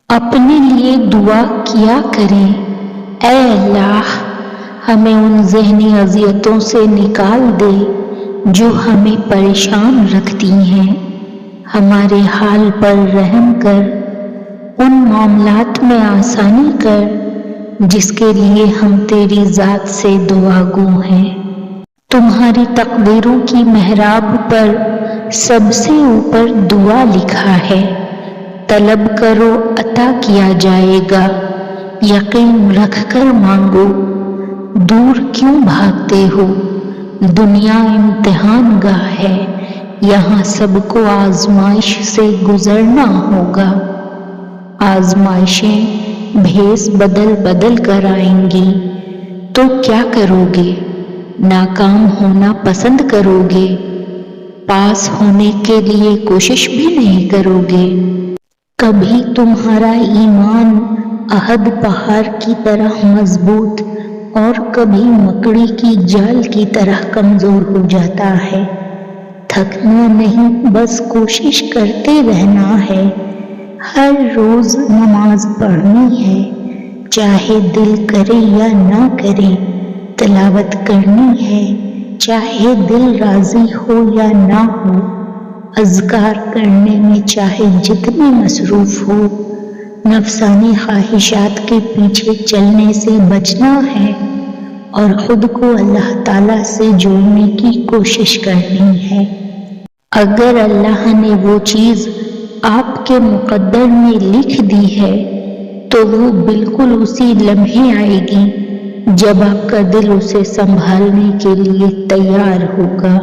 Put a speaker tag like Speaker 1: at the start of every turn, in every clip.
Speaker 1: اپنے لیے دعا کیا کریں۔ اے اللہ، ہمیں ان ذہنی اذیتوں سے نکال دے جو ہمیں پریشان رکھتی ہیں۔ ہمارے حال پر رحم کر، ان معاملات میں آسانی کر جس کے لیے ہم تیری ذات سے دعا گو ہیں۔ تمہاری تقدیروں کی محراب پر سب سے اوپر دعا لکھا ہے، طلب کرو عطا کیا جائے گا، یقین رکھ کر مانگو۔ دور کیوں بھاگتے ہو؟ دنیا امتحان گاہ ہے، یہاں سب کو آزمائش سے گزرنا ہوگا۔ آزمائشیں بھیس بدل بدل کر آئیں گی تو کیا کرو گے؟ ناکام ہونا پسند کرو گے؟ پاس ہونے کے لیے کوشش بھی نہیں کرو گے؟ کبھی تمہارا ایمان احد پہاڑ کی طرح مضبوط اور کبھی مکڑی کی جال کی طرح کمزور ہو جاتا ہے۔ تھکنا نہیں، بس کوشش کرتے رہنا ہے۔ ہر روز نماز پڑھنی ہے، چاہے دل کرے یا نہ کرے۔ تلاوت کرنی ہے، چاہے دل راضی ہو یا نہ ہو۔ اذکار کرنے میں چاہے جتنے مصروف ہو۔ نفسانی خواہشات کے پیچھے چلنے سے بچنا ہے اور خود کو اللہ تعالیٰ سے جوڑنے کی کوشش کرنی ہے۔ اگر اللہ نے وہ چیز آپ کے مقدر میں لکھ دی ہے تو وہ بالکل اسی لمحے آئے گی جب آپ کا دل اسے سنبھالنے کے لیے تیار ہوگا۔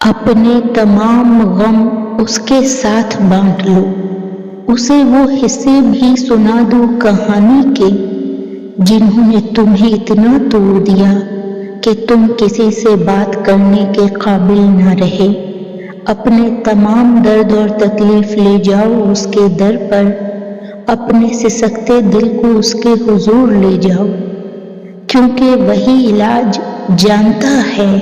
Speaker 1: اپنے تمام غم اس کے ساتھ بانٹ لو، اسے وہ حصے بھی سنا دو کہانی کے جنہوں نے تمہیں اتنا توڑ دیا کہ تم کسی سے بات کرنے کے قابل نہ رہے۔ اپنے تمام درد اور تکلیف لے جاؤ اس کے در پر، اپنے سسکتے دل کو اس کے حضور لے جاؤ، کیونکہ وہی علاج جانتا ہے۔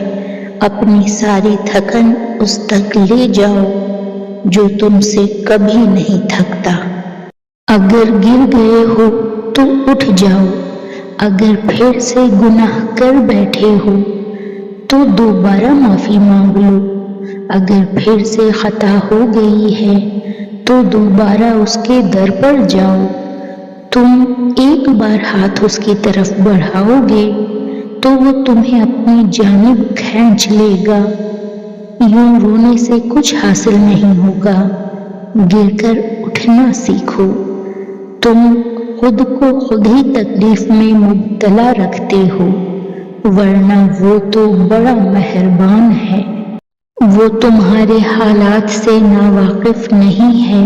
Speaker 1: اپنی ساری تھکن اس تک لے جاؤ جو تم سے کبھی نہیں تھکتا۔ اگر گر گئے ہو تو اٹھ جاؤ، اگر پھر سے گناہ کر بیٹھے ہو تو دوبارہ معافی مانگ لو، اگر پھر سے خطا ہو گئی ہے تو دوبارہ اس کے در پر جاؤ۔ تم ایک بار ہاتھ اس کی طرف بڑھاؤ گے تو وہ تمہیں اپنی جانب کھینچ لے گا۔ یوں رونے سے کچھ حاصل نہیں ہوگا، گر کر اٹھنا سیکھو۔ تم خود کو خود ہی تکلیف میں مبتلا رکھتے ہو، ورنہ وہ تو بڑا مہربان ہے۔ وہ تمہارے حالات سے ناواقف نہیں ہے،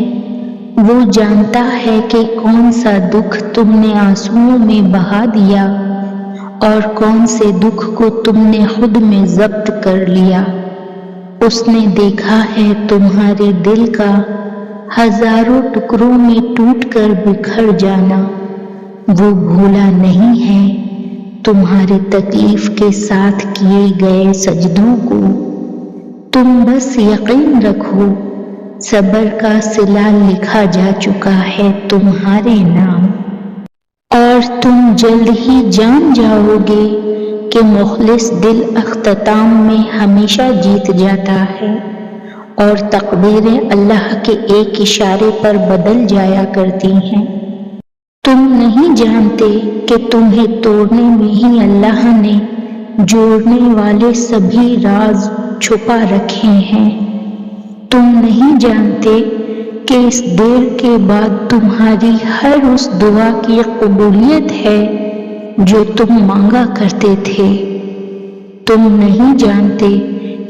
Speaker 1: وہ جانتا ہے کہ کون سا دکھ تم نے آنسوؤں میں بہا دیا اور کون سے دکھ کو تم نے خود میں ضبط کر لیا۔ اس نے دیکھا ہے تمہارے دل کا ہزاروں ٹکڑوں میں ٹوٹ کر بکھر جانا، وہ بھولا نہیں ہے تمہارے تکلیف کے ساتھ کیے گئے سجدوں کو۔ تم بس یقین رکھو، صبر کا صلہ لکھا جا چکا ہے تمہارے نام، اور تم جلد ہی جان جاؤ گے کہ مخلص دل اختتام میں ہمیشہ جیت جاتا ہے اور تقدیریں اللہ کے ایک اشارے پر بدل جایا کرتی ہیں۔ تم نہیں جانتے کہ تمہیں توڑنے میں ہی اللہ نے جوڑنے والے سبھی راز چھپا رکھے ہیں۔ تم نہیں جانتے کہ اس دیر کے بعد تمہاری ہر اس دعا کی قبولیت ہے جو تم مانگا کرتے تھے۔ تم نہیں جانتے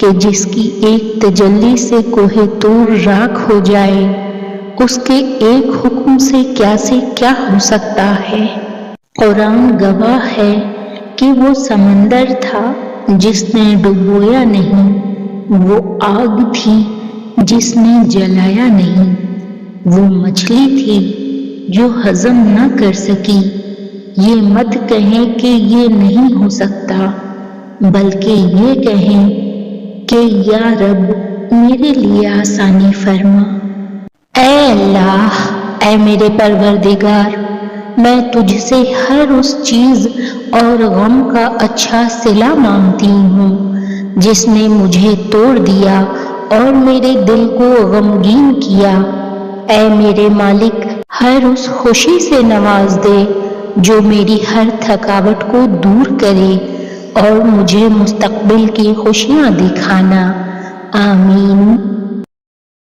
Speaker 1: کہ جس کی ایک تجلی سے کوہ طور راکھ ہو جائے، اس کے ایک حکم سے کیا ہو سکتا ہے۔ قرآن گواہ ہے کہ وہ سمندر تھا جس نے ڈبویا نہیں، وہ آگ تھی جس نے جلایا نہیں، وہ مچھلی تھی جو ہضم نہ کر سکی۔ یہ مت کہیں کہ یہ نہیں ہو سکتا، بلکہ یہ کہیں کہ یا رب میرے لیے آسانی فرما۔ اے اللہ، اے میرے پروردگار، میں تجھ سے ہر اس چیز اور غم کا اچھا صلہ مانگتی ہوں جس نے مجھے توڑ دیا اور میرے دل کو غمگین کیا۔ اے میرے مالک، ہر اس خوشی سے نواز دے جو میری ہر تھکاوٹ کو دور کرے اور مجھے مستقبل کی خوشیاں دکھانا۔ آمین۔